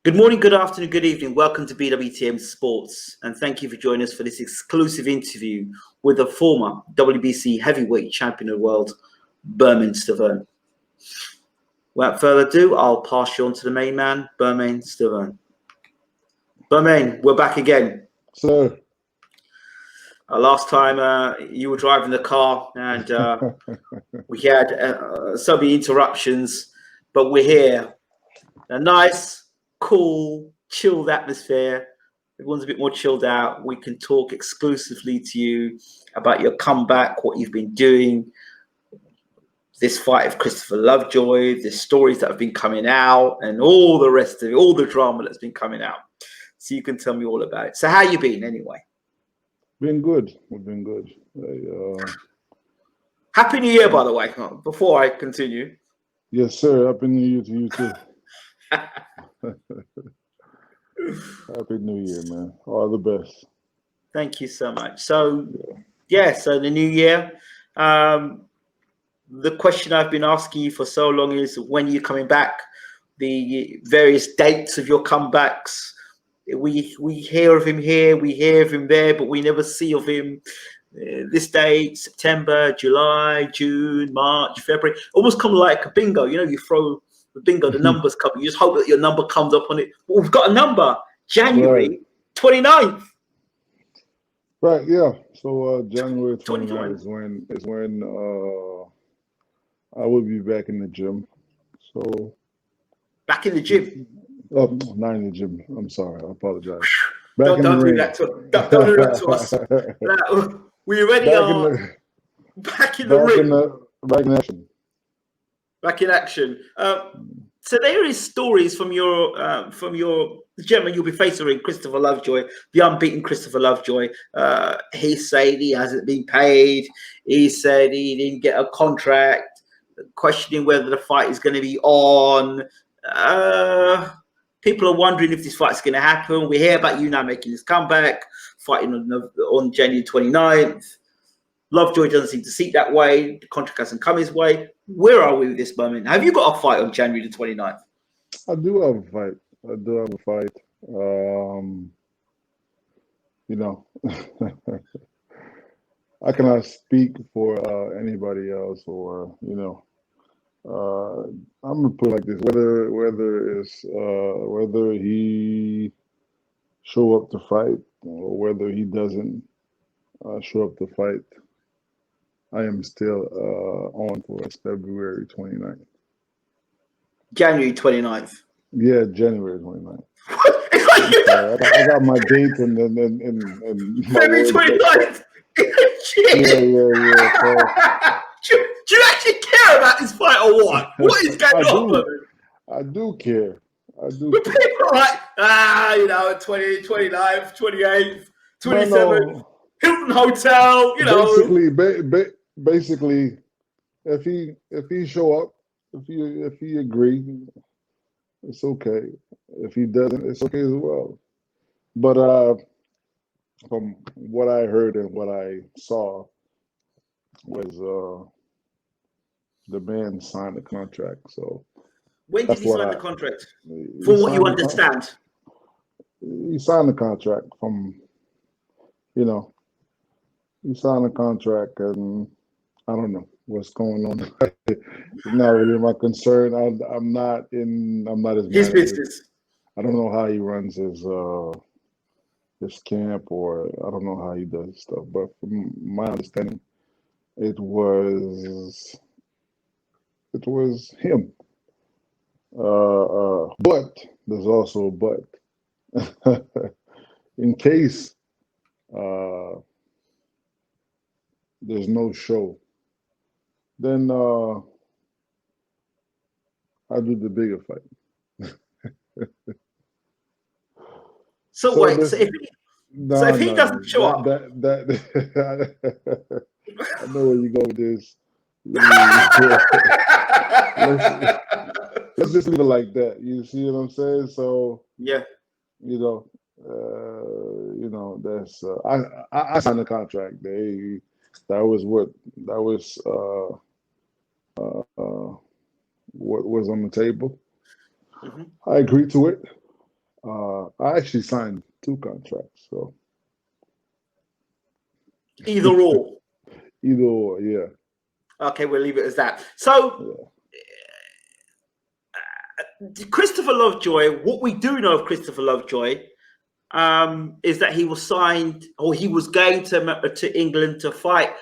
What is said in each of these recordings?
Good morning, good afternoon, good evening. Welcome to BWTM Sports, and thank you for joining us for this exclusive interview with the former WBC heavyweight champion of the world, BERMANE STIVERNE. Without further ado, I'll pass you on to the main man, BERMANE STIVERNE. BERMANE, we're back again. Sir. Last time you were driving the car and we had so many interruptions, but we're here. A nice, cool, chilled atmosphere. Everyone's a bit more chilled out. We can talk exclusively to you about your comeback, what you've been doing, this fight of Christopher Lovejoy, the stories that have been coming out, and all the rest of it, all the drama that's been coming out. So you can tell me all about it. So how you been anyway? Been good. We've been good. Happy New Year, by the way, before I continue. Yes, sir. Happy New Year to you too. Happy New Year, man. All the best. Thank you so much. So, so the new year. The question I've been asking you for so long is when you're coming back, the various dates of your comebacks. We hear of him here, we hear of him there, but we never see of him this date, September, July, June, March, February. Almost come like a bingo. You know, you throw the bingo, the numbers come. You just hope that your number comes up on it. Well, we've got a number, January 29th. Right, yeah. So January 29th is when I will be back in the gym. So back in the gym. Oh, not in the gym. I'm sorry. I apologize. Don't do that to us. We already are back in the ring. Back in action. Back in action. So there is stories from your gentleman you'll be facing, Christopher Lovejoy, the unbeaten Christopher Lovejoy. He said he hasn't been paid. He said he didn't get a contract. Questioning whether the fight is going to be on. People are wondering if this fight's going to happen. We hear about you now making this comeback, fighting on January 29th. Lovejoy doesn't seem to see it that way. The contract hasn't come his way. Where are we with this moment? Have you got a fight on January the 29th? I do have a fight. You know, I cannot speak for anybody else, or I'm gonna put it like this: whether he show up to fight or whether he doesn't show up to fight, I am still on for February 29th. January 29th. Yeah, January 29th. I got my date and February 29th. Yeah. Do you actually care about this fight or what? What is going on? I do care. I do. But people are like, 20, 29th, 28th, 27th, no. Hilton Hotel, Basically, if he show up, if he agree, it's okay. If he doesn't, it's okay as well. But from what I heard and what I saw was the man signed the contract. So when did he sign the contract? From what you understand, he signed the contract he signed the contract, and I don't know what's going on. It's not really my concern. I'm not his business. I don't know how he runs his camp, or I don't know how he does stuff. But from my understanding, it was him. But there's also a but. In case there's no show, then I do the bigger fight. So wait, so if he doesn't show up, I know where you go with this. Let's just leave it like that. You see what I'm saying? So yeah, that's I signed the contract. That was what was on the table. Mm-hmm. I agreed to it. I actually signed 2 contracts, so Either or. either or, yeah. Okay, we'll leave it as that. So, Christopher Lovejoy, what we do know of Christopher Lovejoy is that he was signed, or he was going to England to fight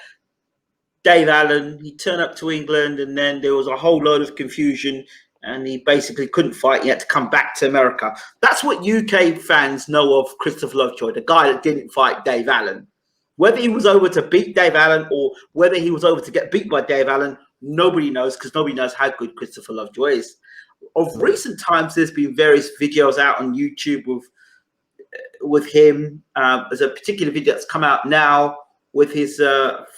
Dave Allen. He turned up to England, and then there was a whole load of confusion, and he basically couldn't fight. He had to come back to America. That's what UK fans know of Christopher Lovejoy, the guy that didn't fight Dave Allen. Whether he was over to beat Dave Allen or whether he was over to get beat by Dave Allen, nobody knows, because nobody knows how good Christopher Lovejoy is. Of recent times, there's been various videos out on YouTube with him. There's a particular video that's come out now with his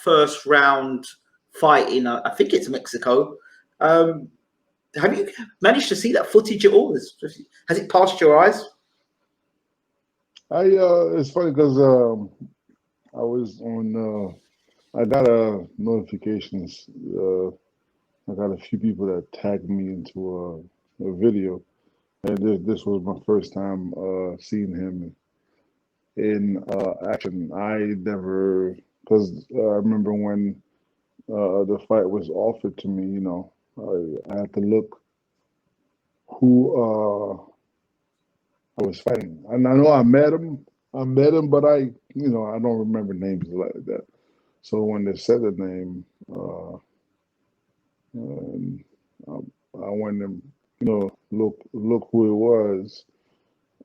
first round fight in, I think it's Mexico. Have you managed to see that footage at all? Has it passed your eyes? It's funny because I was on. I got notifications. I got a few people that tagged me into a video, and this was my first time seeing him in action. I never, because I remember when the fight was offered to me. You know, I had to look who I was fighting, and I know I met him. But I don't remember names like that. So when they said the name, I went and look who it was,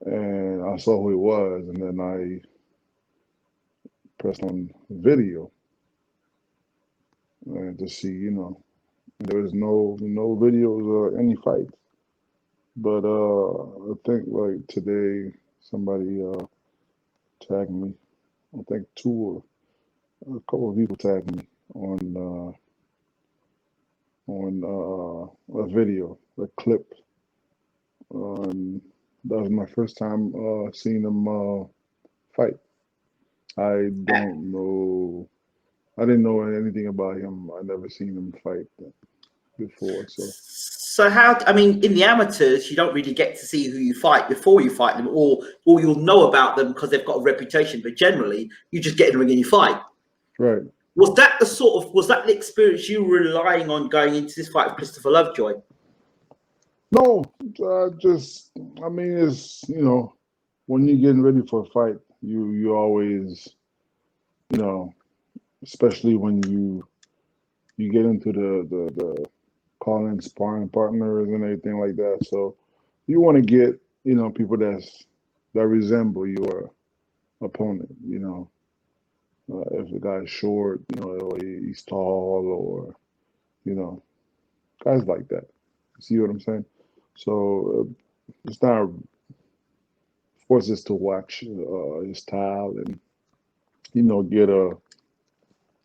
and I saw who it was, and then I pressed on video and to see, there was no videos or any fights. But I think like today somebody tagged me. I think a couple of people tagged me on a video, a clip. That was my first time seeing him fight. I don't know. I didn't know anything about him. I never seen him fight before. So how? I mean, in the amateurs, you don't really get to see who you fight before you fight them, or you'll know about them because they've got a reputation. But generally, you just get in the ring and you fight. Right. Was that the experience you were relying on going into this fight with Christopher Lovejoy? No, I mean, it's, when you're getting ready for a fight, you always, especially when you get into the calling sparring partners and everything like that. So you want to get, people that resemble your opponent, if the guy's short, or he's tall, or, guys like that. See what I'm saying? So it's not forces to watch his style and, get a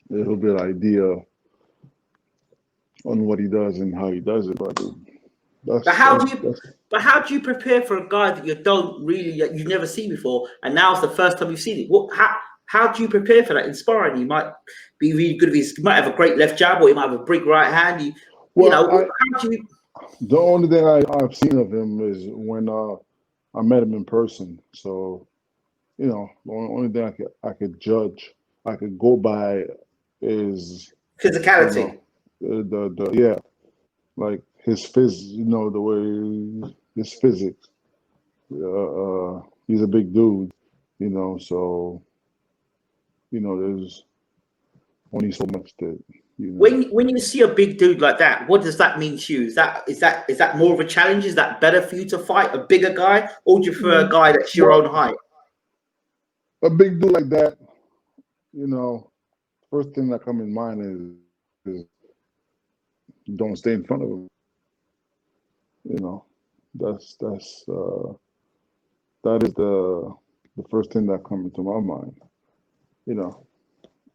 little bit idea on what he does and how he does it. But how do you prepare for a guy that you've never seen before, and now it's the first time you've seen it? How do you prepare for that? Inspiring. He might be really good. He might have a great left jab, or he might have a big right hand. How do you? The only thing I've seen of him is when I met him in person. So, the only thing I could judge, I could go by is Physicality. Like his the way his physics. He's a big dude, so there's only so much that When you see a big dude like that, what does that mean to you? Is that more of a challenge? Is that better for you to fight a bigger guy, or do you prefer a guy that's your own height? A big dude like that, first thing that comes in mind is don't stay in front of him. That is the first thing that comes into my mind.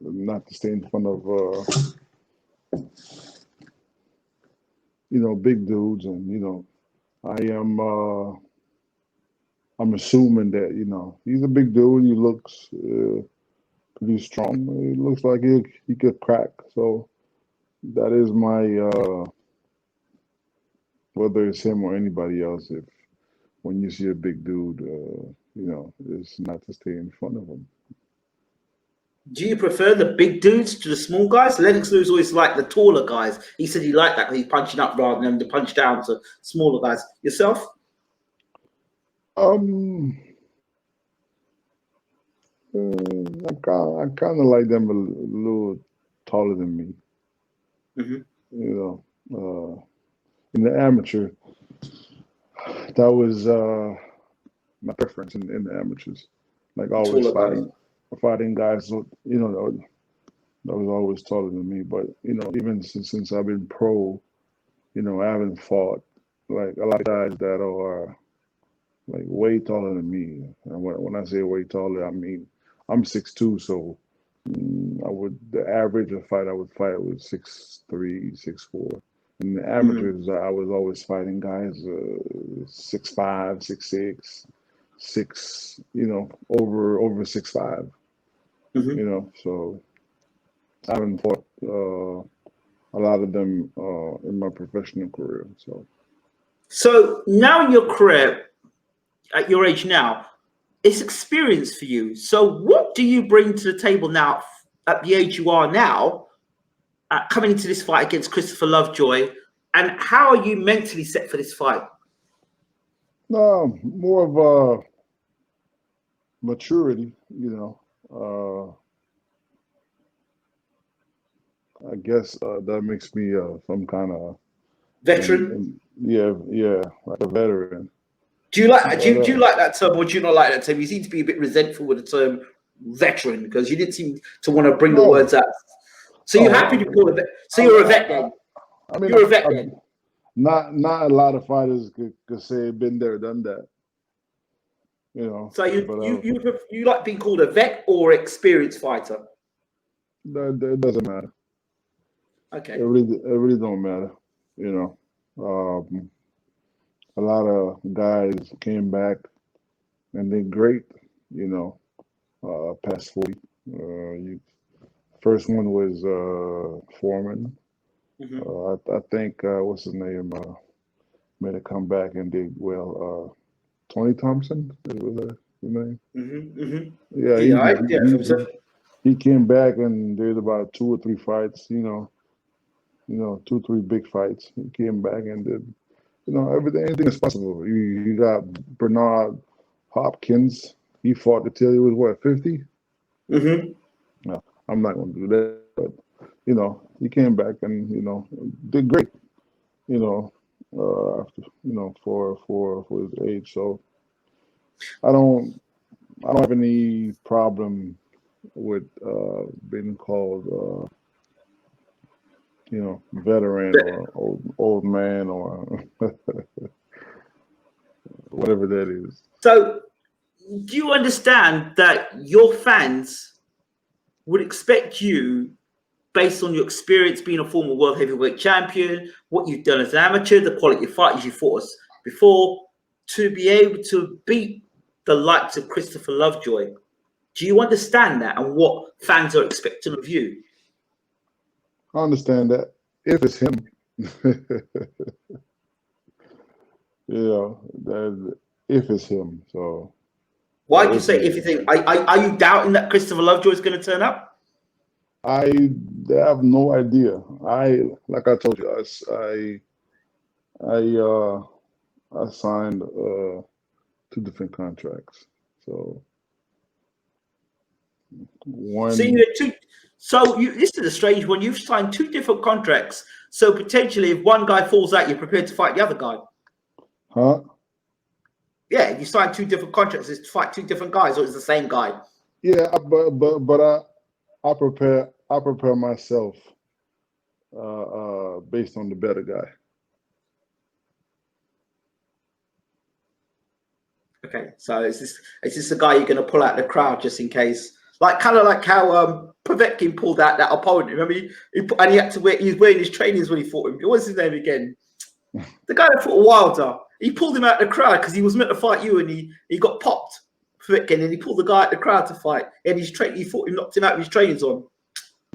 Not to stay in front of big dudes, and I'm assuming that he's a big dude. He looks pretty strong. He looks like he could crack. So that is my whether it's him or anybody else. If when you see a big dude, you know, it's not to stay in front of him. Do you prefer the big dudes to the small guys? Lennox Lewis always liked the taller guys. He said he liked that because he's punching up rather than to punch down to smaller guys. Yourself? I kind of like them a little taller than me. Mm-hmm. You know, in the amateur, that was my preference in the amateurs. Like always fighting guys, you know, that was always taller than me. But you know, even since I've been pro, you know, I haven't fought like a lot of guys that are like way taller than me. And when I say way taller, I mean I'm 6'2", so the average of fight I would fight was 6'3", 6'4". In the amateurs, I was always fighting guys 6'5", 6'6", 6, you know, over 6'5". You know, so I haven't fought a lot of them in my professional career. So now in your career, at your age now, it's experience for you. So what do you bring to the table now at the age you are now, coming into this fight against Christopher Lovejoy, and how are you mentally set for this fight? More of maturity, you know. I guess that makes me some kind of Veteran? Yeah, like a veteran. Do you like do you like that term, or do you not like that term? You seem to be a bit resentful with the term veteran because you didn't seem to want to bring the words out. So you're happy to call it vet? So you're a vet then? I mean, you're a vet then? Not a lot of fighters could say been there, done that. You know. So you like being called a vet or experienced fighter? It doesn't matter. Okay. It really don't matter. You know. A lot of guys came back and they're great, you know, past 40. First one was Foreman. I think, what's his name, made a comeback and did well. Tony Thompson, was his name? Yeah, he came back and did about 2 or 3 fights, you know, 2 or 3 big fights. He came back and did, you know, anything is possible. You got Bernard Hopkins. He fought until he was what, 50? No, I'm not going to do that. But you know, he came back and you know did great. You know, after you know for his age. So I don't have any problem with being called you know, veteran or old man or whatever that is. So, do you understand that your fans would expect you, based on your experience being a former world heavyweight champion, what you've done as an amateur, the quality of fighters you fought us before, to be able to beat the likes of Christopher Lovejoy? Do you understand that and what fans are expecting of you? I understand that if it's him. You know, that if it's him. So why do you say if you think? Are you doubting that Christopher Lovejoy is going to turn up? I have no idea. Like I told you, I signed 2 different contracts. So one. So this is a strange one. You've signed 2 different contracts. So potentially, if one guy falls out, you're prepared to fight the other guy. Huh? Yeah, you signed 2 different contracts. It's to fight 2 different guys, or it's the same guy. Yeah, but I prepare myself based on the better guy. Okay, so is this the guy you're going to pull out the crowd just in case? Like kind of like how Povetkin pulled out that opponent. Remember, and he had to wear. He was wearing his trainers when he fought him. What's his name again? The guy that fought Wilder. He pulled him out the crowd because he was meant to fight you, and he got popped. Povetkin, and he pulled the guy out the crowd to fight. And he fought him, knocked him out with his trainers on.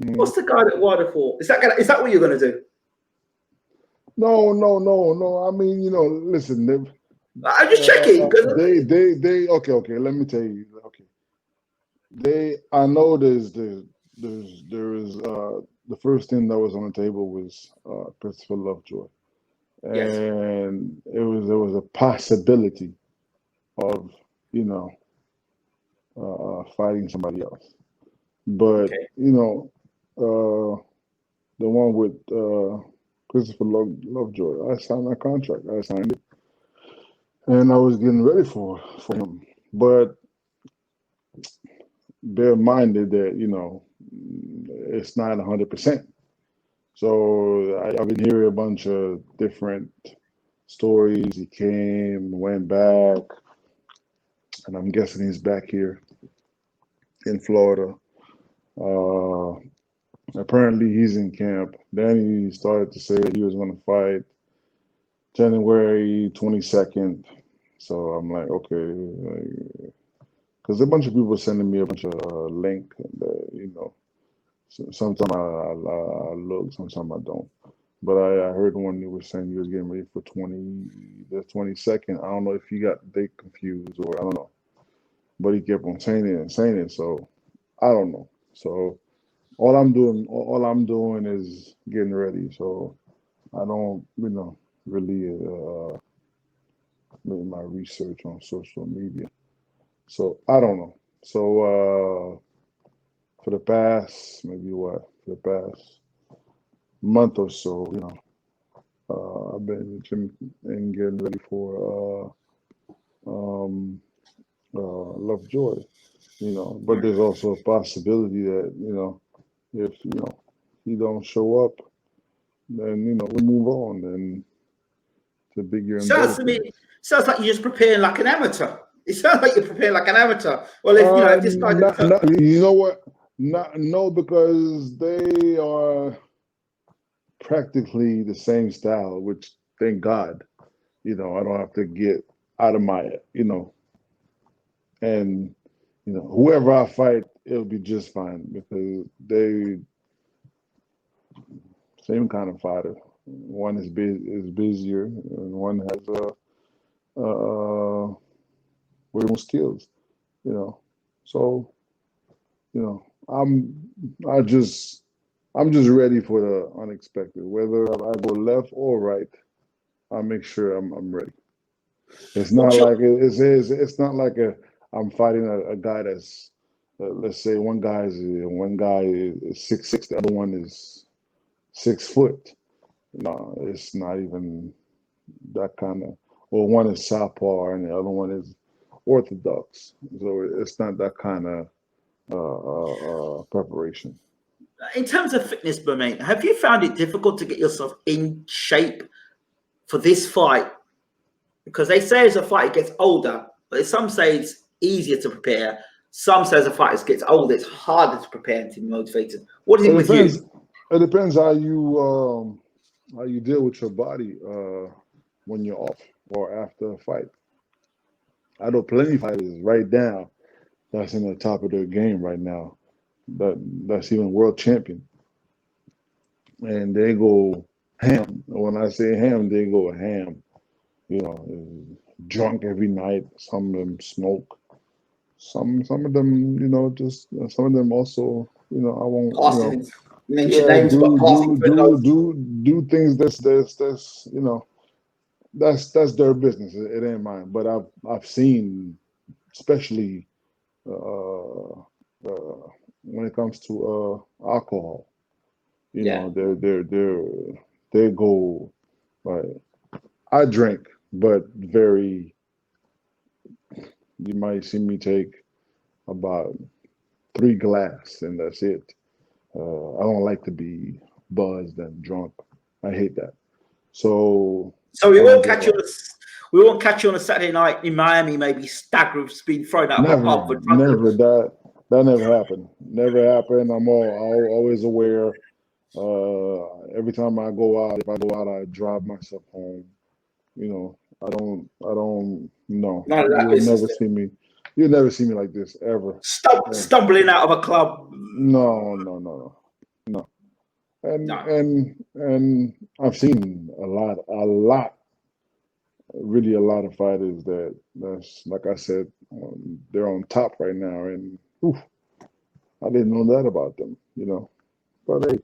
What's the guy that Wilder fought? Is that what you're going to do? No. I mean, you know, listen, I'm just checking. Okay. Let me tell you. Okay, I know there is the first thing that was on the table was Christopher Lovejoy, Yes. and there was a possibility of you know fighting somebody else, but Okay. the one with Christopher Lovejoy, I signed that contract. I signed it, and I was getting ready for him, but bear in mind that it's not 100%. So I've been hearing a bunch of different stories. He came, went back, and I'm guessing he's back here in Florida. Apparently he's in camp. Then he started to say that he was going to fight January 22nd. So I'm like, okay, because a bunch of people sending me a bunch of link, and sometimes I look, sometimes I don't. But I heard one you were saying you was getting ready for the 22nd. I don't know if he got the date confused or I don't know. But he kept on saying it. So I don't know. So all I'm doing is getting ready. So I don't, really make my research on social media. So I don't know. So for the past month or so, I've been in the gym and getting ready for Lovejoy, but there's also a possibility that, if, he don't show up, then, we move on and to bigger and better Sounds to me, things. sounds like you're just preparing like an amateur. It sounds like you're preparing like an amateur. Well, if this guy didn't turn, You know what? No, because they are practically the same style, which thank God, I don't have to get out of my, and whoever I fight, it'll be just fine because they same kind of fighter. One is busier, and one has way more skills. So I'm I'm just ready for the unexpected. Whether I go left or right, I make sure I'm ready. It's not what's your like it's not like I'm fighting a guy that's let's say one guy is 6'6", the other one is 6 foot. No, it's not even that kind of. Well, one is southpaw and the other one is orthodox. So it's not that kind of preparation. in terms of fitness, Bermane, have you found it difficult to get yourself in shape for this fight? Because they say as a fighter gets older, but some say it's easier to prepare. Some say as a fighter gets older, it's harder to prepare and to be motivated. What is It it with depends. you? It depends how you deal with your body when you're off or after a fight. I know plenty of fighters right now that's in the top of their game right now. That's even world champion, and they go ham. When I say ham, they go ham. Drunk every night. Some of them smoke. Some of them, just some of them also, I won't, Passing, mention yeah, names, but passing for those. do things that's that's their business. It ain't mine. But I've seen, especially when it comes to alcohol, Yeah. they go. Right. I drink, but very. You might see me take about 3 glass, and that's it. I don't like to be buzzed and drunk. I hate that. So So I don't go out. we won't catch you on a Saturday night in Miami, maybe staggering, being thrown out of a pub for drunk. Never that never happened. Never happened. I'm always aware. Every time I go out, if I go out, I drive myself home. I don't. No, None of that business. You'll never see me like this ever. Stumbling out of a club. No. And No. and I've seen a lot really a lot of fighters that's like I said, they're on top right now, and oof, I didn't know that about them, But hey,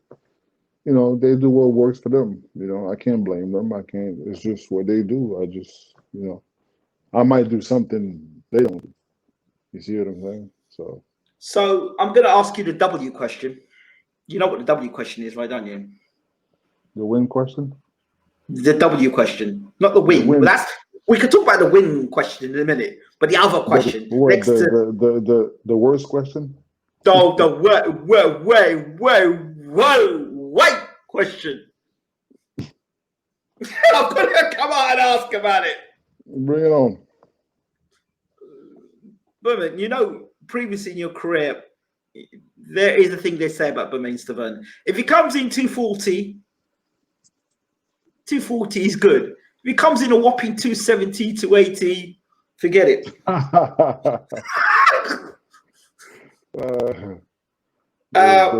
they do what works for them. I can't blame them. I can't. It's just what they do. I just, I might do something they don't do. You see what I'm saying? So I'm going to ask you the W question. You know what the W question is, right? Don't you? The win question. The W question, not the win. The win. We could talk about the win question in a minute, but the other question next to the worst question. The white question. I'm gonna come on and ask about it. Bring it on. Berman, previously in your career, there is a thing they say about BERMANE STIVERNE. If he comes in 240, 240 is good. If he comes in a whopping 270, 280, forget it.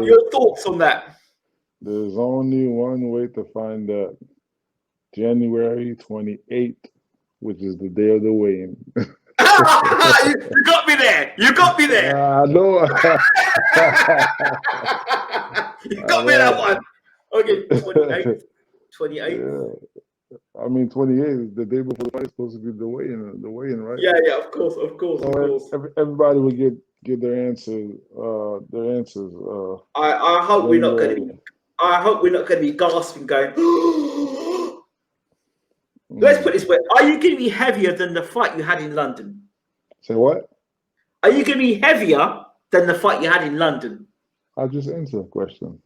Your thoughts on that? There's only one way to find out. January 28th, which is the day of the weigh-in. You got me there. You got me there. I know. You got me that one. Okay, 28. 28. Yeah. I mean, 28 is the day before the fight. Supposed to be the weigh-in, right? Yeah, of course. So everybody would get their answers. I hope we're not going to. I hope we're not going to be gasping, going. Let's put it this way: are you going to be heavier than the fight you had in London? Say what? Are you going to be heavier than the fight you had in London? I just answered the question.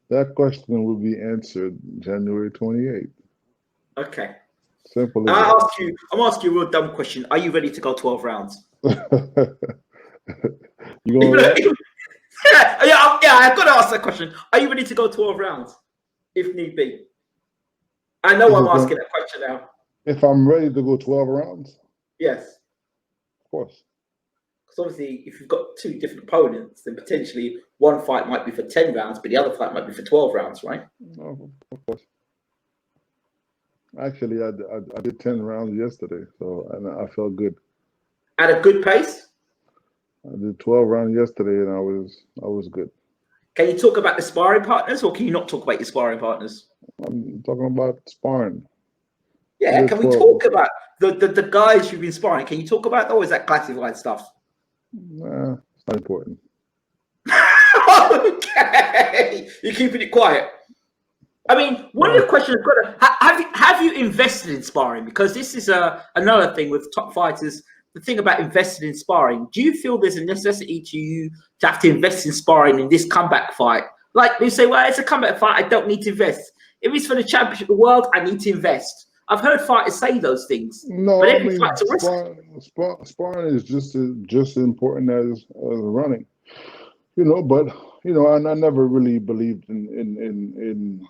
That question will be answered January 28th. Okay. Simple. I'm asking you a real dumb question. Are you ready to go 12 rounds? You going yeah, I've got to ask that question. Are you ready to go 12 rounds, if need be? I know I'm asking that question now. If I'm ready to go 12 rounds? Yes. Of course. Because obviously, if you've got two different opponents, then potentially one fight might be for 10 rounds, but the other fight might be for 12 rounds, right? No, of course. Actually, I did 10 rounds yesterday, and I felt good. At a good pace? I did 12 rounds yesterday, and I was good. Can you talk about the sparring partners, or can you not talk about your sparring partners? I'm talking about sparring. Yeah, can we talk about the guys you've been sparring? Can you talk about that, or is that classified stuff? Nah, it's not important. Okay, you're keeping it quiet. I mean, one of the questions I've got: have you invested in sparring? Because this is another thing with top fighters. The thing about investing in sparring, do you feel there's a necessity to you to have to invest in sparring in this comeback fight? Like you say, well, it's a comeback fight, I don't need to invest. If it's for the championship of the world, I need to invest. I've heard fighters say those things. No, but I mean, sparring is just as important as running. But I never really believed in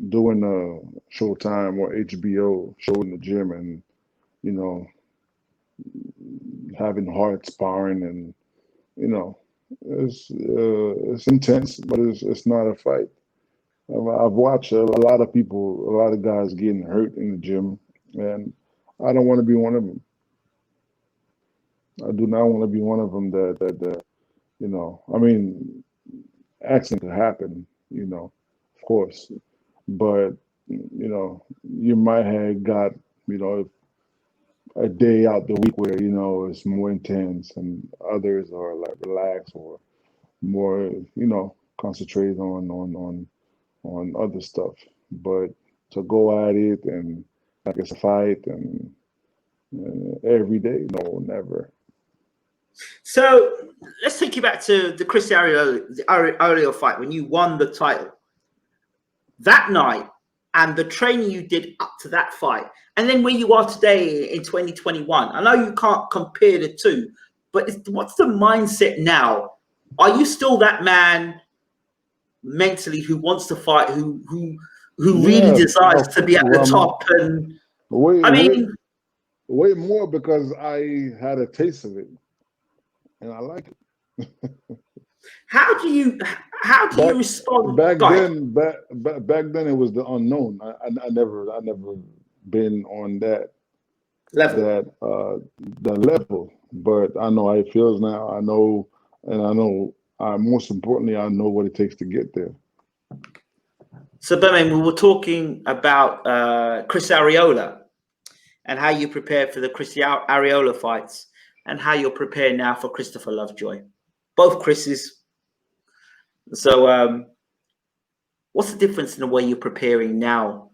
doing a Showtime or HBO show in the gym and having hard sparring, and it's intense, but it's not a fight. I've watched a lot of people, a lot of guys getting hurt in the gym, and I don't want to be one of them. I do not want to be one of them that I mean, accident could happen, of course, but you might have got a day out the week where it's more intense, and others are like relaxed or more concentrated on other stuff. But to go at it and like it's a fight and every day, no, never. So let's take you back to the Chris Ariel fight when you won the title that night, and the training you did up to that fight, and then where you are today in 2021. I know you can't compare the two, but what's the mindset now? Are you still that man mentally who wants to fight, who really desires to be at the top? And way more, because I had a taste of it and I like it. How do you Back respond? back Go ahead. then, back then it was the unknown. I never been on Level. the level, but I know how it feels now. I know, and I know. Most importantly, I know what it takes to get there. So, Bermane, we were talking about Chris Arreola and how you prepared for the Chris Arreola fights and how you're preparing now for Christopher Lovejoy. Both Chris's. So, what's the difference in the way you're preparing now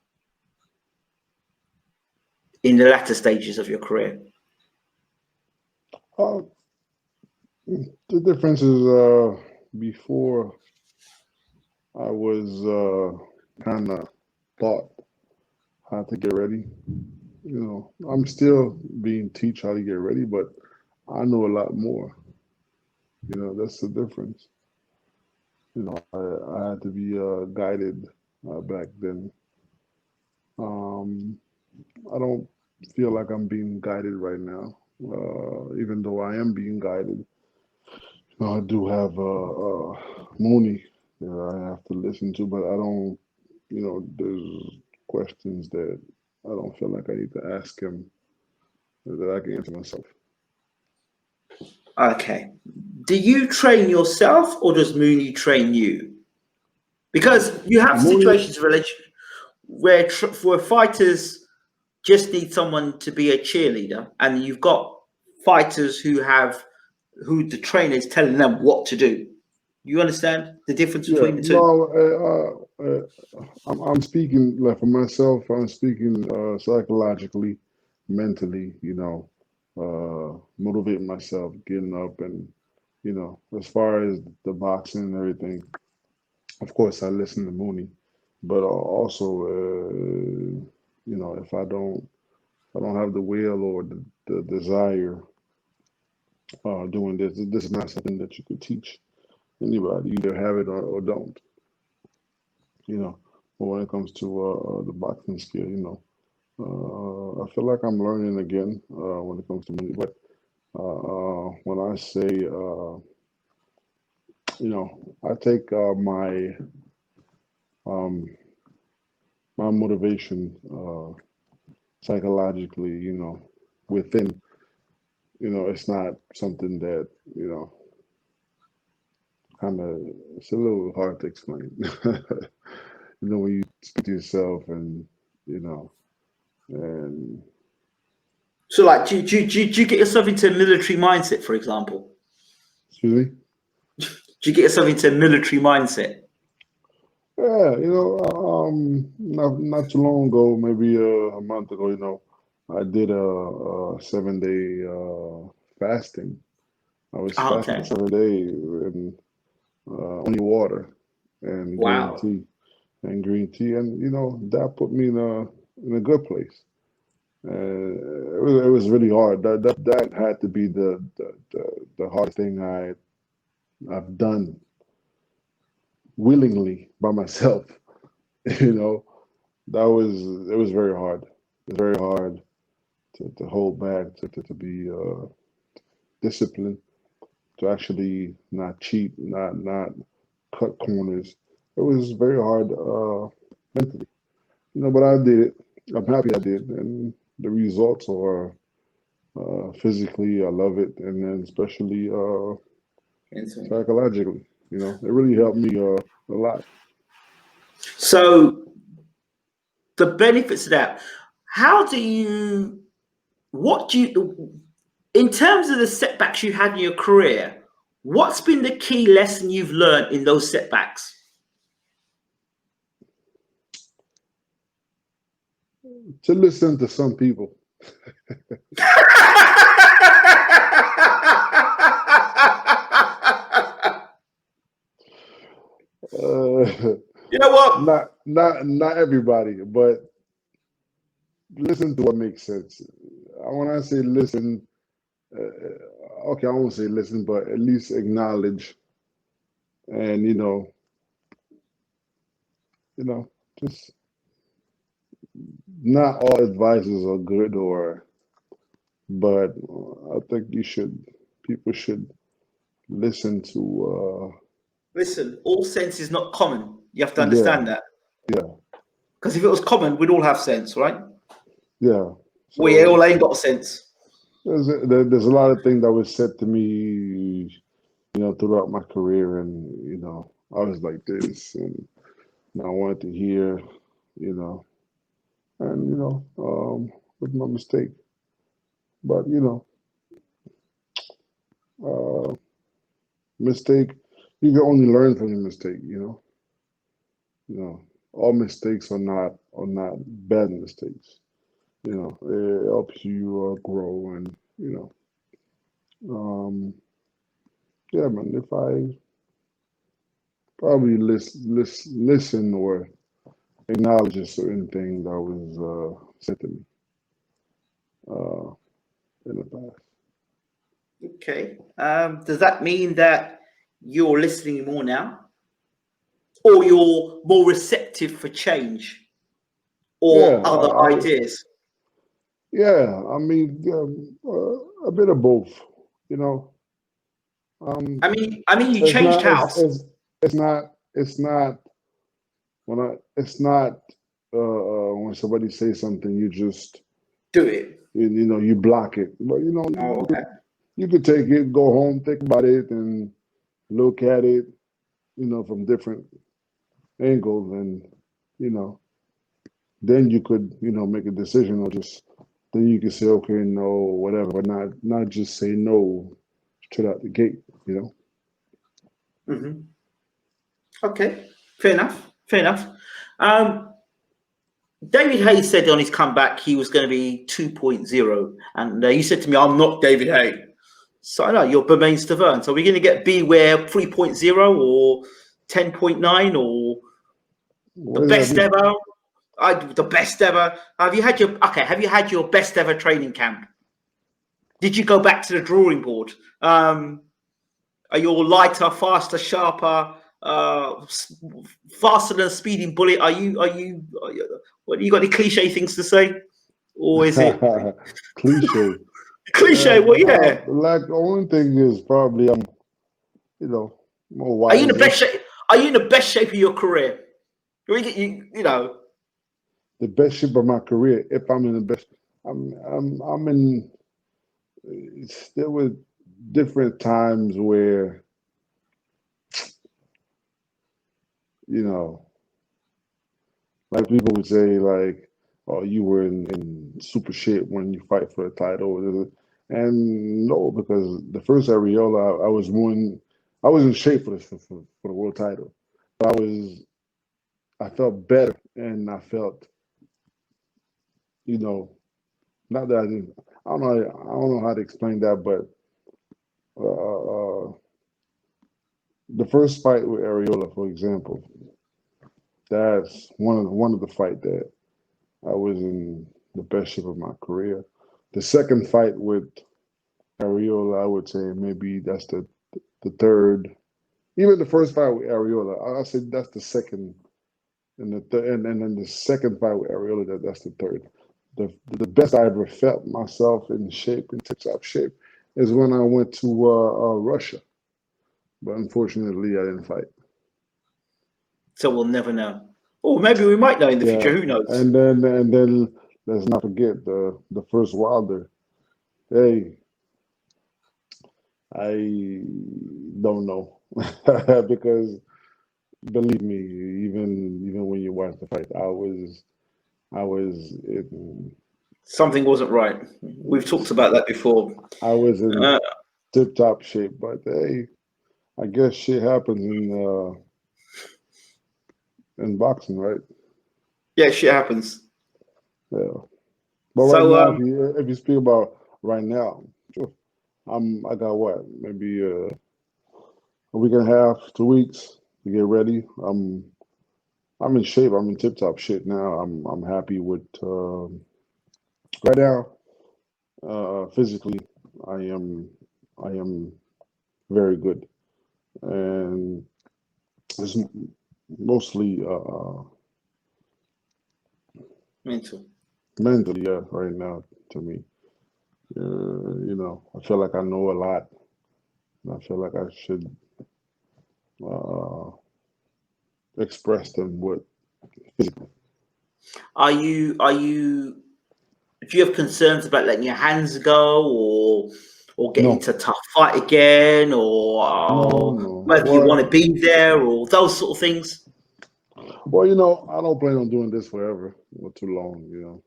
in the latter stages of your career? The difference is before I was kind of taught how to get ready. You know, I'm still being taught how to get ready, but I know a lot more. You know, that's the difference. You know, I had to be guided back then. I don't feel like I'm being guided right now, even though I am being guided. I do have Mooney that I have to listen to, but I don't, you know, there's questions that I don't feel like I need to ask him that I can answer myself. Okay. Do you train yourself or does Mooney train you? Because you have Mooney, situations where fighters just need someone to be a cheerleader, and you've got fighters who the trainer is telling them what to do. You understand the difference yeah, between the two? no, I'm speaking like for myself. I'm speaking psychologically, mentally. You know, motivating myself, getting up, and you know, as far as the boxing and everything. Of course, I listen to Mooney, but also, you know, if I don't have the will or the desire doing this, this is not something that you could teach anybody. You either have it or don't. You know, but when it comes to the boxing skill, you know, I feel like I'm learning again when it comes to Mooney. But when I say, you know, I take um, my motivation psychologically, you know, within, you know, it's not something that, you know, kind of, it's a little hard to explain. You know, when you speak to yourself and, you know, and So, like, do you get yourself into a military mindset, for example? excuse me? Do you get yourself into a military mindset? Yeah, you know, not too long ago, maybe a month ago, you know, I did a 7 day fasting. I was Oh, fasting okay. 7 days and only water and Wow. green tea, and you know that put me in a good place. It was really hard. That had to be the hardest thing I've done willingly by myself. You know, it was very hard. It's very hard to hold back, to be disciplined, to actually not cheat, not cut corners. It was very hard mentally, you know. But I did it. I'm happy I did, and the results are physically. I love it, and then especially psychologically. You know, it really helped me a lot. So, the benefits of that. How do you? What do you? In terms of the setbacks you had in your career, what's been the key lesson you've learned in those setbacks? To listen to some people. Uh, You know what? not everybody, but listen to what makes sense. When I say listen, okay, I won't say listen, but at least acknowledge, and just not all advices are good, but I think people should listen to Listen, all sense is not common. You have to understand that. Yeah. Because if it was common, we'd all have sense, right? Yeah. So We all ain't got sense. there's a lot of things that was said to me, throughout my career, and I was like this, and I wanted to hear, and with my mistake, but mistake, you can only learn from your mistake. All mistakes are not bad mistakes. It helps you grow, and um, yeah, man. If I probably listen or acknowledge a certain thing that was said to me uh, in the past. Okay. Does that mean that you're listening more now? Or you're more receptive for change or Yeah, other ideas? yeah. I mean, a bit of both. You know, I mean, you it's changed not. house. It's not. It's not. It's not. When somebody says something, you just Do it. you block it. But Oh, okay. you could take it, go home, think about it, and look at it. From different angles, and you know, then you could make a decision, or just then you can say okay, no, whatever, but not just say no straight out the gate. Mm-hmm. Okay. Fair enough. Fair enough. Um, David Hayes said on his comeback he was going to be 2.0, and you said to me, "I'm not David Hayes." So I know you're BERMANE STIVERNE. So we're going to get Beware 3.0 or 10.9 or the What does that best mean? ever. The best ever. Have you had your best ever training camp? Did you go back to the drawing board? Are you all lighter, faster, sharper, faster than a speeding bullet? What you got any cliche things to say? Or is it Cliche. cliche? Well, yeah. Like the only thing is probably more Are you in the wiser. best shape? Are you in the best shape of your career? You know. The best shape of my career. If I'm in the best, I'm in. There were different times where like people would say like, "Oh, you were in super shape when you fight for a title," and no, because the first Areola, I was in shape for the world title, but I felt better, and I felt not that I didn't. I don't know how to explain that, but the first fight with Areola, for example, that's one of the fight that I was in the best shape of my career. The second fight with Areola, I would say maybe that's the third. Even the first fight with Areola, I say that's the second, and and then the second fight with Areola, that's the third. The best I ever felt myself in shape, in tip-top shape, is when I went to Russia. But unfortunately, I didn't fight. So we'll never know. Or maybe we might know in the Yeah, future. Who knows? and then let's not forget the first Wilder. Hey, I don't know because believe me, even when you watch the fight, I was Something wasn't right. We've talked about that before. I was in Uh, tip-top shape, but hey, I guess shit happens in boxing, right? yeah, shit happens. Yeah. But right So now, if you speak about right now, sure, I got what, maybe a week and a half, 2 weeks to get ready. I'm in shape. I'm in tip-top shape now. I'm happy with right now. Physically, I am I am very good, and it's mostly mental. mentally. Yeah, right now to me, I feel like I know a lot, and I feel like I should expressed than what physically. Are you do you have concerns about letting your hands go, or getting No. into a tough fight again, or No. whether you want to be there, or those sort of things? Well, you know, I don't plan on doing this forever or too long, you know.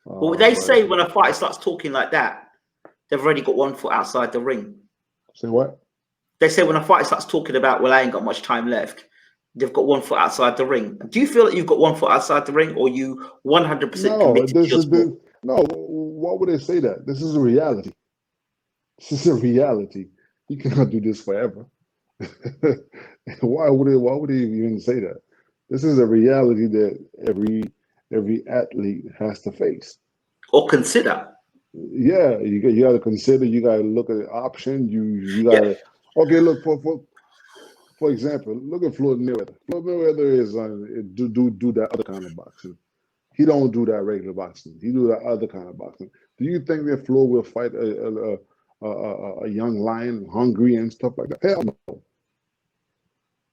Well, they But say when a fighter starts talking like that, they've already got 1 foot outside the ring. say what? They say when a fighter starts talking about, well, I ain't got much time left, they've got 1 foot outside the ring. Do you feel that you've got 1 foot outside the ring, or you 100% No, committed to your sport? no. Why would they say that? This is a reality. This is a reality. You cannot do this forever. Why would they even say that? This is a reality that every athlete has to face. Or consider? Yeah, you got to consider. You got to look at the option. You got to look for example. Look at Floyd Mayweather. Floyd Mayweather is do that other kind of boxing. He don't do that regular boxing. He do that other kind of boxing. Do you think that Floyd will fight a young lion, hungry and stuff like that? Hell no.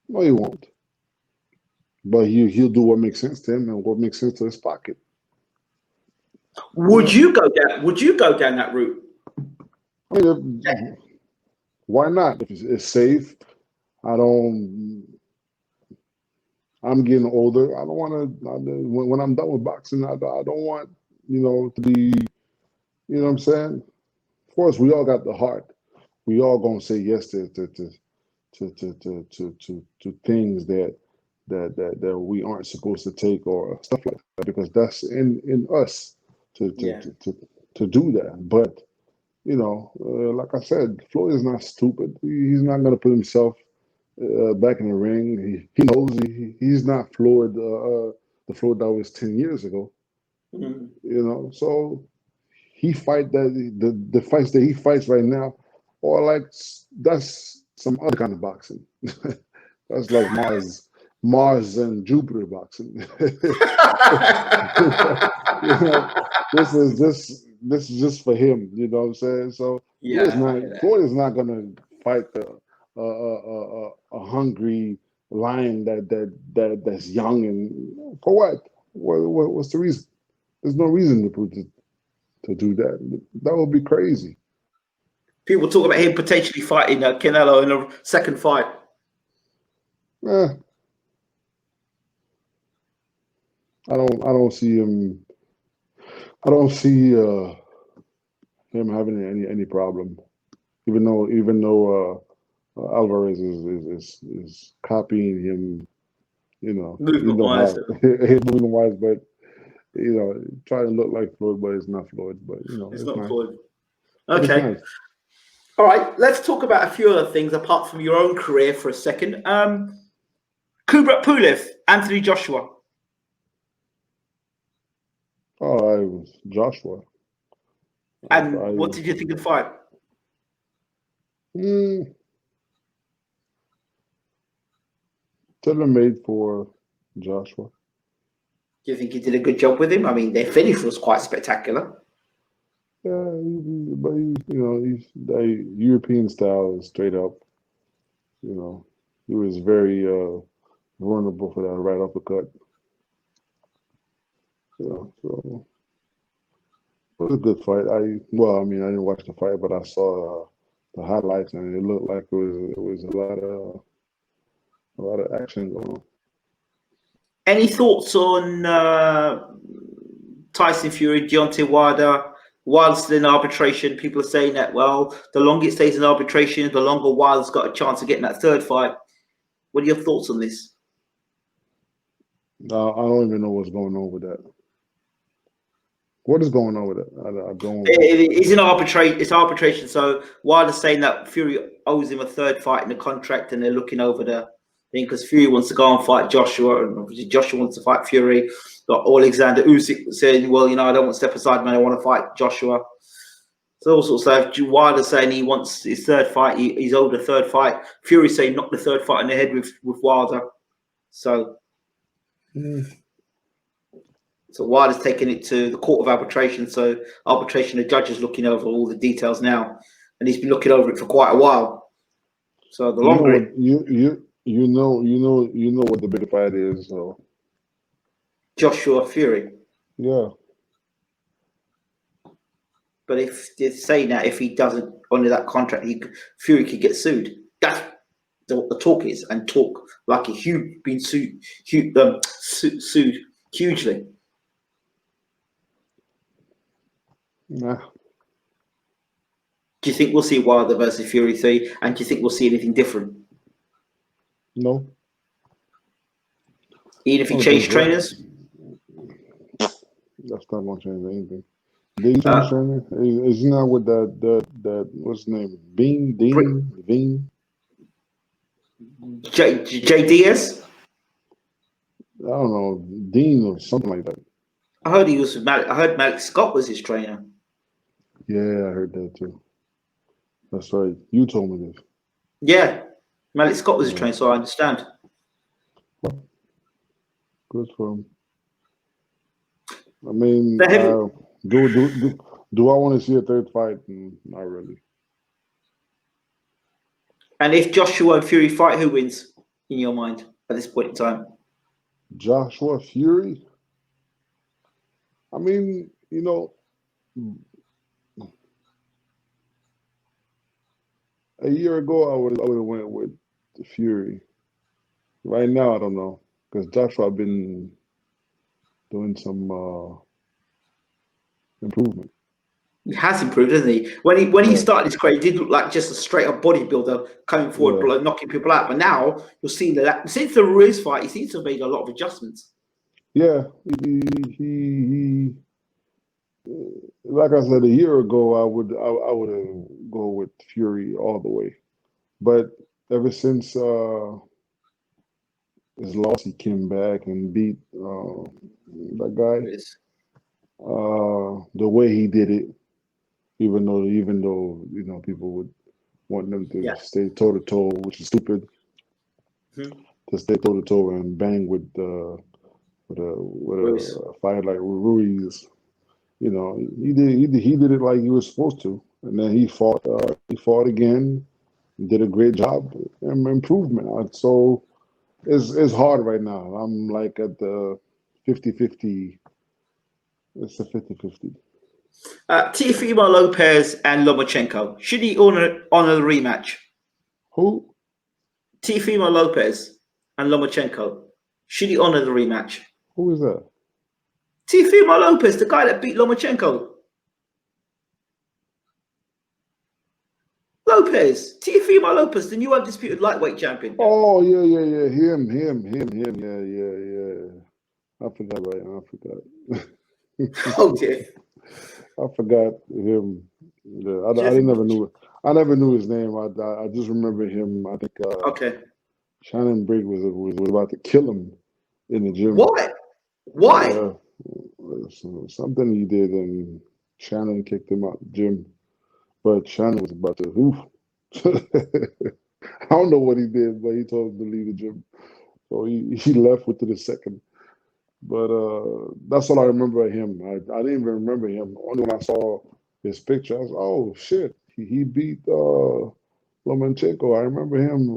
No, he won't. But he'll do what makes sense to him and what makes sense to his pocket. Would you go down? Would you go down that route? I mean, why not? If it's safe, I'm getting older. I don't want to. When I'm done with boxing, I don't want to be. You know what I'm saying? Of course, we all got the heart. We all gonna say yes to things that we aren't supposed to take or stuff like that, because that's in us to do that. But like I said, Floyd is not stupid. He's not gonna put himself back in the ring. He knows he's not Floyd, the Floyd that was 10 years ago. Mm-hmm. So he fight the fights that he fights right now, or like that's some other kind of boxing. That's like Mars and Jupiter boxing. This is just for him. You know what I'm saying? So Floyd is not gonna fight a hungry lion that's young, and for what? What's the reason? There's no reason to do that. That would be crazy. People talk about him potentially fighting Canelo in a second fight. I don't see him. I don't see him having any problem. Even though Alvarez is copying him, movement wise, but trying to look like Floyd, but it's not Floyd. But it's not nice. Floyd. Okay. Nice. All right. Let's talk about a few other things apart from your own career for a second. Kubrat Pulev, Anthony Joshua. Oh, I was Joshua. And what did you think of the fight? Tailor-made for Joshua. Do you think he did a good job with him? I mean, their finish was quite spectacular. Yeah, but he's the European style is straight up. He was very vulnerable for that right uppercut. So it was a good fight. I didn't watch the fight, but I saw the highlights, and it looked like it was a lot of action going on. Any thoughts on Tyson Fury, Deontay Wilder? Wilder's still in arbitration. People are saying that, well, the longer it stays in arbitration, the longer Wilder's got a chance of getting that third fight. What are your thoughts on this? I don't even know what's going on with that. What is going on with it? I don't. It's in arbitration. It's arbitration. So Wilder's saying that Fury owes him a third fight in the contract, and they're looking over the thing because Fury wants to go and fight Joshua, and obviously Joshua wants to fight Fury. Got Alexander Usyk saying, "Well, I don't want to step aside, man. I want to fight Joshua." So all sorts of stuff. Wilder saying he wants his third fight. He's owed a third fight. Fury saying knock the third fight in the head with Wilder. So. So Wilder's taking it to the court of arbitration. So arbitration, the judge is looking over all the details now, and he's been looking over it for quite a while. So the longer You know what the big fight is. So Joshua Fury. yeah, But if they're saying that if he doesn't honor that contract, Fury could get sued. That's what the talk is, and talk like a huge been sued hugely. nah, Do you think we'll see Wilder versus Fury 3? And do you think we'll see anything different? no. Even if he Oh, changed trainers? That's not gonna change anything. Did he change trainer? Is he not with that what's his name? Dean? JDS? I don't know, Dean or something like that. I heard he was with Malik. I heard Malik Scott was his trainer. Yeah, I heard that too. That's right. You told me this. Yeah, Malik Scott was his trainer, so I understand. Good for him. I mean, do I want to see a third fight? Not really. And if Joshua and Fury fight, who wins in your mind at this point in time? Joshua Fury? I mean, a year ago I would have went with the Fury. Right now I don't know, because Joshua been doing some improvement. He has improved, hasn't he? When he started his career, he did look like just a straight up bodybuilder coming forward, knocking people out. But now you're seeing that since the RUIZ fight, he seems to have made a lot of adjustments. Yeah, he like I said a year ago, I would go with Fury all the way, but ever since his loss, he came back and beat that guy. The way he did it, even though people would want them to stay toe to toe, which is stupid. To stay toe to toe and bang with a fight like Ruiz, he did it like he was supposed to, and then he fought again, did a great job and improvement. So it's hard right now. I'm like at the 50-50. It's a 50-50. Teofimo Lopez and Lomachenko. Should he honor the rematch? Who? Teofimo Lopez and Lomachenko. Should he honor the rematch? Who is that? Teofimo Lopez, the guy that beat Lomachenko. Teofimo Lopez, the new undisputed lightweight champion. Oh yeah. Him. Yeah. I forgot. Oh dear. I forgot him. I never knew his name. I just remember him. I think. Okay. Shannon Briggs was about to kill him in the gym. What? Why? Something he did, and Shannon kicked him out the gym. But Shannon was about to oof. I don't know what he did, but he told him to leave the gym. So he left within a second. But that's all I remember of him. I didn't even remember him. Only when I saw his picture, I was oh shit, he beat Lomachenko. I remember him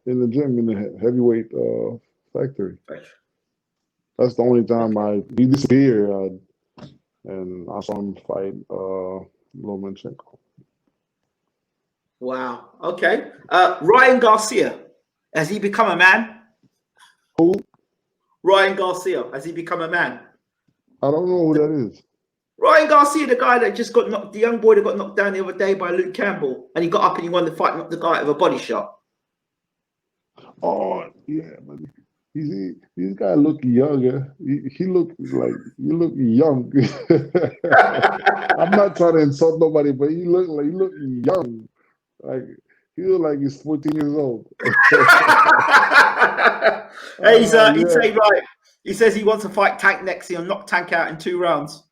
in the gym in the heavyweight factory. Right. That's the only time he disappeared, and I saw him fight Lomachenko. Wow. Okay. Ryan Garcia, has he become a man? Who? Ryan Garcia, has he become a man? I don't know who that is. Ryan Garcia, the guy that just got knocked, the young boy that got knocked down the other day by Luke Campbell, and he got up and he won the fight, knocked the guy out of a body shot. Oh yeah, man. These guys look younger. He look young. I'm not trying to insult nobody, but he look young. Like he look like he's 14 years old. Hey, he's saying right. He says he wants to fight Tank next year and knock Tank out in 2 rounds.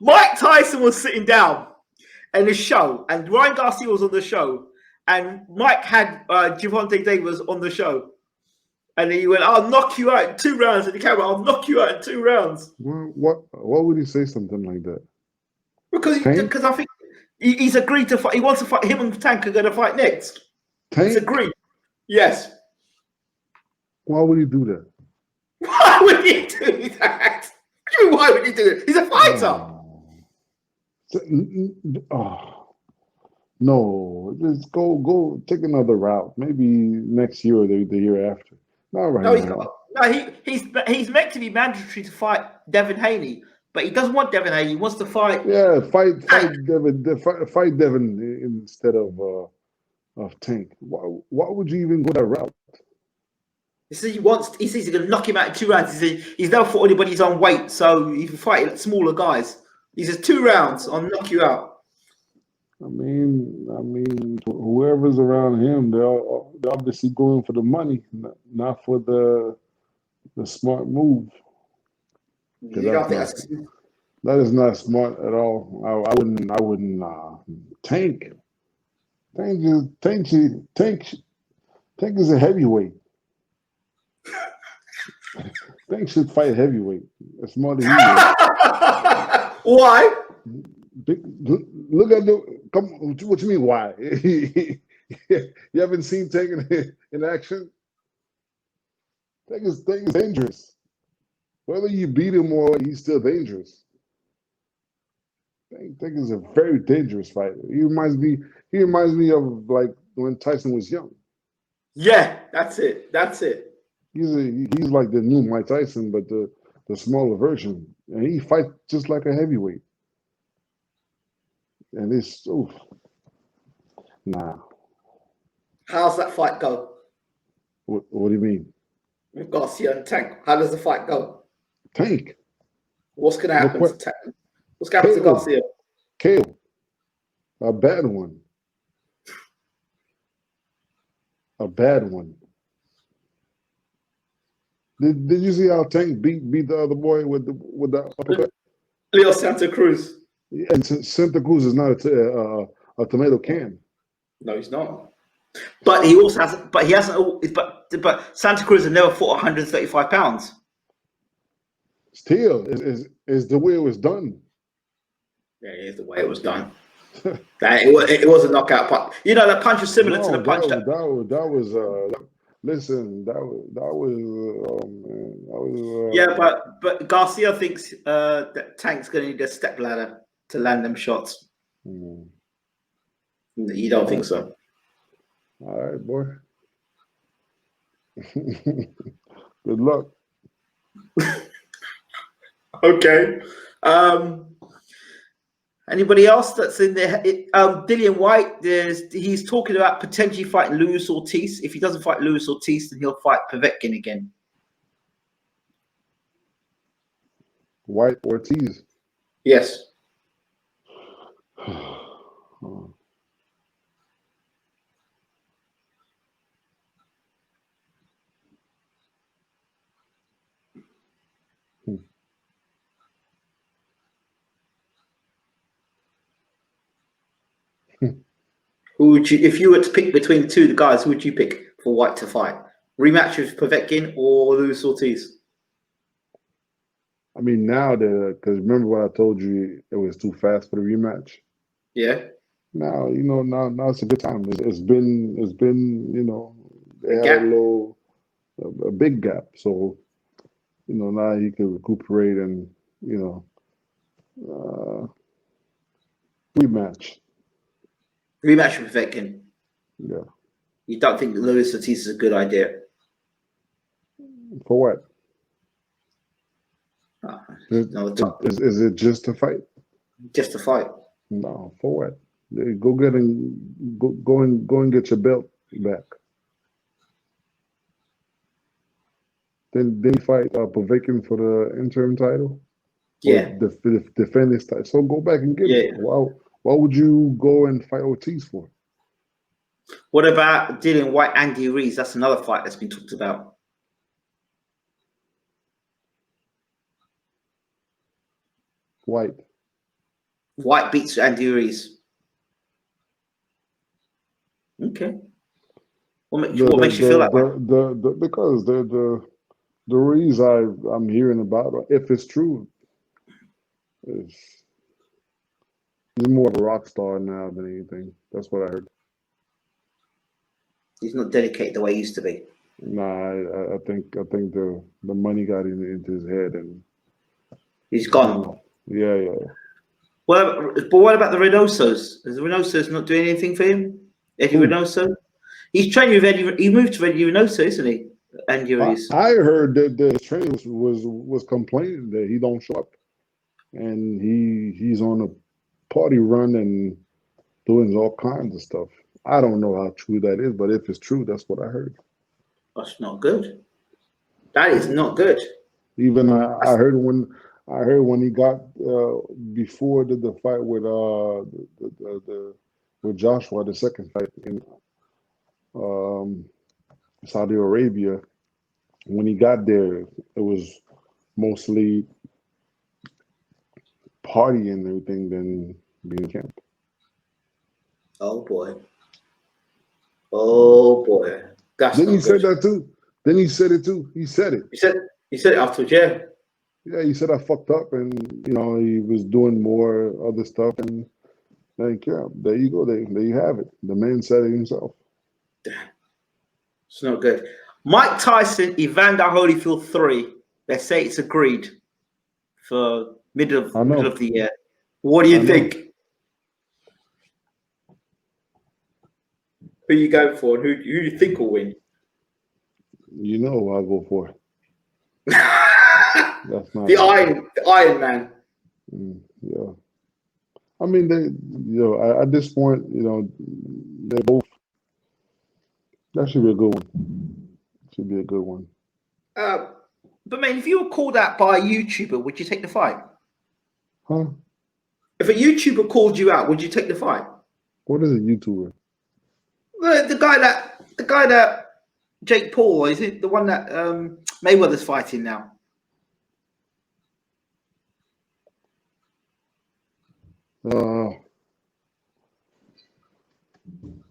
Mike Tyson was sitting down in the show, and Ryan Garcia was on the show, and Mike had Gervonta Davis on the show, And then he went, "I'll knock you out in 2 rounds." And the camera, "I'll knock you out in 2 rounds." What would he say something like that? Because I think he's agreed to fight. He wants to fight. Him and Tank are going to fight next. Tank? He's agreed. Yes. Why would he do that? Why would he do that? Why would he do it? He's a fighter. Oh, no, just go take another route. Maybe next year or the year after. Not right now. He's meant to be mandatory to fight Devin Haney, but he doesn't want Devin Haney. He wants to fight. Yeah, fight Devin instead of Tank. Why would you even go that route? He says he says he's going to knock him out in 2 rounds. He says he's never fought anybody's on weight, so he can fight smaller guys. He says 2 rounds, I'll knock you out. I mean, whoever's around him, they're obviously going for the money, not for the smart move. You don't think that's... That is not smart at all. I wouldn't. Tank is a heavyweight. Tank should fight heavyweight. As smart as he is. Why? Look at what you mean? Why? You haven't seen Tank in action? Tank is dangerous. Whether you beat him or he's still dangerous. Tank is a very dangerous fighter. He reminds me of like when Tyson was young. Yeah, that's it. He's like the new Mike Tyson, but the smaller version, and he fights just like a heavyweight. And it's nah. How's that fight go? What do you mean? With Garcia and Tank. How does the fight go? Tank. What's going to happen to Tank? What's going to happen to Garcia? KO. A bad one. A bad one. Did you see how Tank beat the other boy with the uppercut? Leo Santa Cruz. And Santa Cruz is not a tomato can. No, he's not. But he also hasn't. But he hasn't. But Santa Cruz has never fought 135 pounds. Still, is the way it was done. Yeah, it is the way it was done. It was a knockout punch. You know, that punch was similar to the punch that was. Listen, that was. Yeah, but Garcia thinks that Tank's going to need a step ladder to land them shots. You don't think so? All right, boy. Good luck. Okay. Anybody else that's in there? Dillian White, he's talking about potentially fighting Luis Ortiz. If he doesn't fight Luis Ortiz, then he'll fight Povetkin again. White Ortiz? Yes. Who would you, if you were to pick between the two guys, who would you pick for White to fight? Rematch with Povetkin or Luis Ortiz? I mean, now because remember what I told you, it was too fast for the rematch. Yeah. Now now it's a good time. It's been they had a big gap, so now he can recuperate and rematch. Rematch with Povetkin. Yeah. You don't think Luis Ortiz is a good idea? For what? Is it just a fight? Just a fight. No, for what? Go and get your belt back. Then fight Povetkin for the interim title. Yeah. Defend his title. So go back and get it. Why would you go and fight Ortiz for? What about Dillian White, Andy Ruiz? That's another fight that's been talked about. White beats Andy Ruiz. Okay. What makes you feel that way? Because the RUIZ I'm hearing about, if it's true, is he's more of a rock star now than anything. That's what I heard. He's not dedicated the way he used to be. Nah, I think the money got into his head and He's gone. Yeah. Well, but what about the Reynosos? Is the Reynosos not doing anything for him? Eddie Reynoso? He's training with Eddie. He moved to Eddie Reynoso, isn't he? Andy Ruiz. I heard that the trainer was complaining that he don't show up, and he's on a party run and doing all kinds of stuff. I don't know how true that is, but if it's true, that's what I heard. That's not good. That is not good. Even I heard when he got before the fight with with Joshua, the second fight in Saudi Arabia, when he got there, it was mostly partying and everything than being in camp. Oh boy. Oh boy. That's Then he said good. that too. Then he said it too. He said it. He said it afterwards, yeah. Yeah, he said I fucked up, and he was doing more other stuff, and like, yeah, there you go. There you have it. The man said it himself. It's not good. Mike Tyson, Evander Holyfield 3. They say it's agreed for middle of the year. What do you think? Who you going for? And who do you think will win? You know who I'll go for. That's not the Iron Man. Yeah. I mean, they, at this point, they both. That should be a good one. Should be a good one. But man, if you were called out by a YouTuber, would you take the fight? Huh? If a YouTuber called you out, would you take the fight? What is a YouTuber? The guy that Jake Paul, is it the one that Mayweather's fighting now?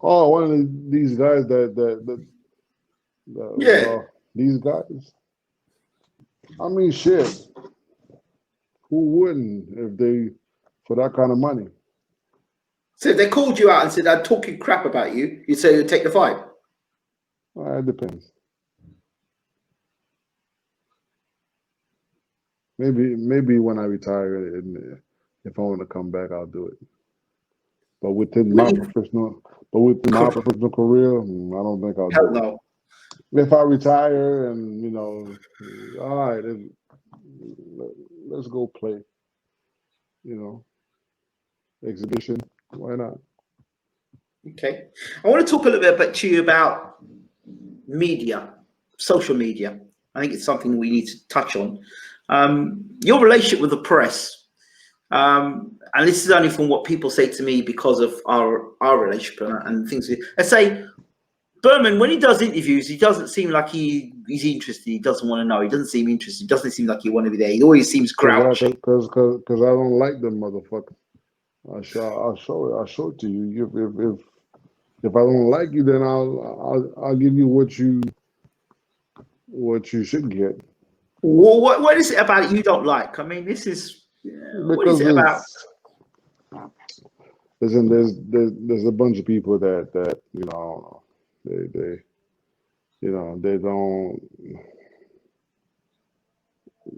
One of these guys these guys. I mean, shit. Who wouldn't if they for that kind of money? So if they called you out and said I'm talking crap about you, you'd say you'd take the fight. It depends. Maybe when I retire, and if I want to come back, I'll do it. But within my professional career, I don't think I'll do it. If I retire and all right, let's go play. Exhibition. Why not? Okay, I want to talk a little bit to you about media, social media. I think it's something we need to touch on. Your relationship with the press, and this is only from what people say to me because of our relationship and things. I say, Berman, when he does interviews, he doesn't seem like he's interested. He doesn't want to know. He doesn't seem interested. He doesn't seem like he want to be there. He always seems grouchy. Because I don't like them motherfuckers. I'll show it to you. If I don't like you, then I'll give you what you should get. Well, what is it about it you don't like? I mean, this is what is it about? Listen, there's a bunch of people that they don't.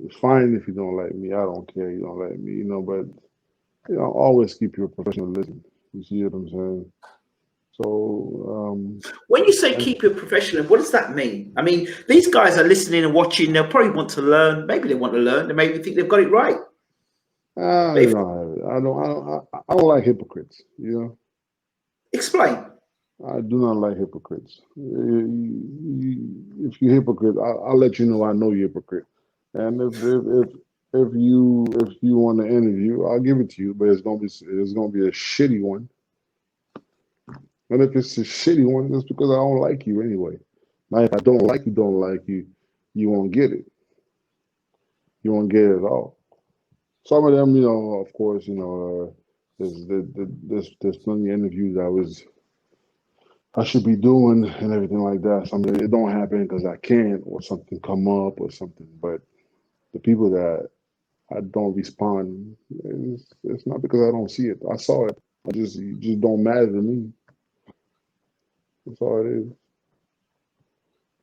It's fine if you don't like me. I don't care. You don't like me, but always keep your professionalism. You see what I'm saying? So when you say keep your professional, what does that mean? I mean, these guys are listening and watching. They'll probably want to learn. Maybe they want to learn. They maybe think they've got it right. I don't like hypocrites. Explain. I do not like hypocrites. If you're hypocrite, I'll let you know I know you're hypocrite. And if you want to interview, I'll give it to you, but it's gonna be a shitty one. And if it's a shitty one, it's because I don't like you anyway. Now, if I don't like you, you won't get it. You won't get it at all. Some of them, of course, there's plenty of interviews I should be doing and everything like that. Something it don't happen because I can't, or something come up or something. But the people that I don't respond, it's not because I don't see it. I saw it. It just don't matter to me. That's all it is.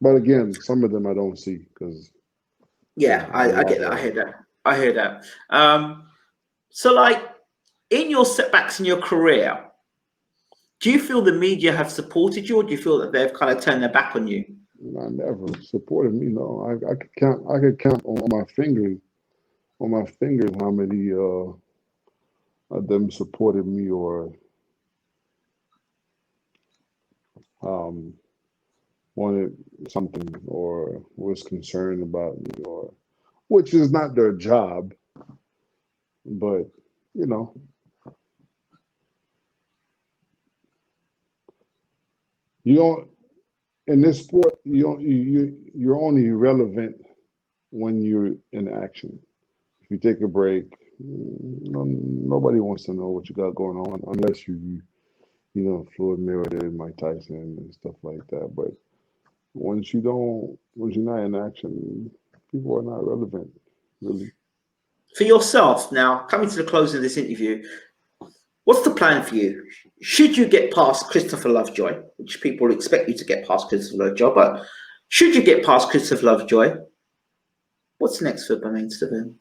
But again, some of them I don't see because Yeah, I get that. I hear that. I hear that. So, like, in your setbacks in your career, do you feel the media have supported you, or do you feel that they've kind of turned their back on you? I never supported me. No, I could count. I could count on my fingers. On my fingers, how many of them supported me or wanted something or was concerned about me, or which is not their job, but you know, you don't in this sport. You're only relevant when you're in action. If you take a break, nobody wants to know what you got going on unless you know, Floyd Mayweather, Mike Tyson, and stuff like that. But once you're not in action, people are not relevant, really. For yourself, now coming to the close of this interview, what's the plan for you? Should you get past Christopher Lovejoy, which people expect you to get past Christopher Lovejoy, but should you get past Christopher Lovejoy, what's next for BERMANE STIVERNE?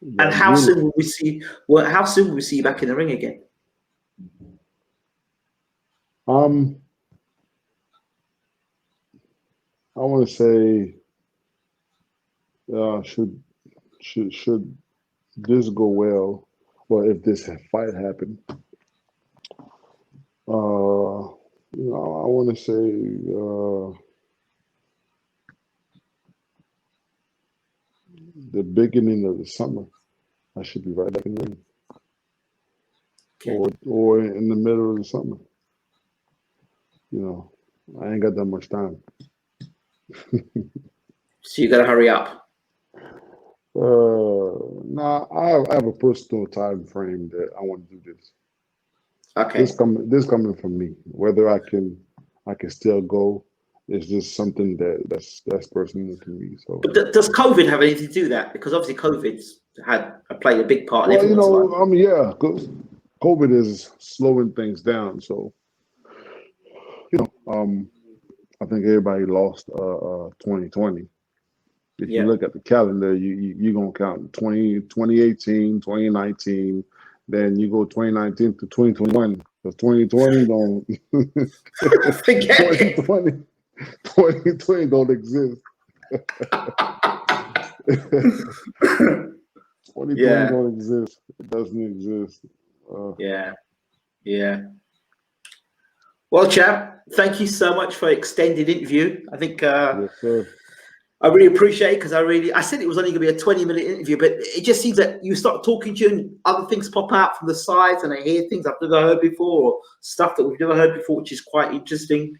And how soon will we see? Well, how soon will we see you back in the ring again? I want to say, should this go well, or if this fight happened, you know, I want to say the beginning of the summer, I should be right back in the ring. Okay. Or in the middle of the summer. You know, I ain't got that much time. So you got to hurry up. Nah, I have a personal time frame that I want to do this. Okay. This coming from me. Whether I can still go is just something that's personal to me. So, but does COVID have anything to do with that? Because obviously COVID's played a big part in everyone's life. I mean, yeah, COVID is slowing things down. So, you know, I think everybody lost 2020. If you look at the calendar, you're going to count 2018, 2019, then you go 2019 to 2021. Because 2020 don't Forget 2020 don't exist. 2020 don't exist. It doesn't exist. Yeah. Well, chap, thank you so much for extended interview. I think yes, sir. I really appreciate it because I said it was only going to be a 20-minute interview, but it just seems that you start talking to you and other things pop out from the sides and I hear things I've never heard before or stuff that we've never heard before, which is quite interesting.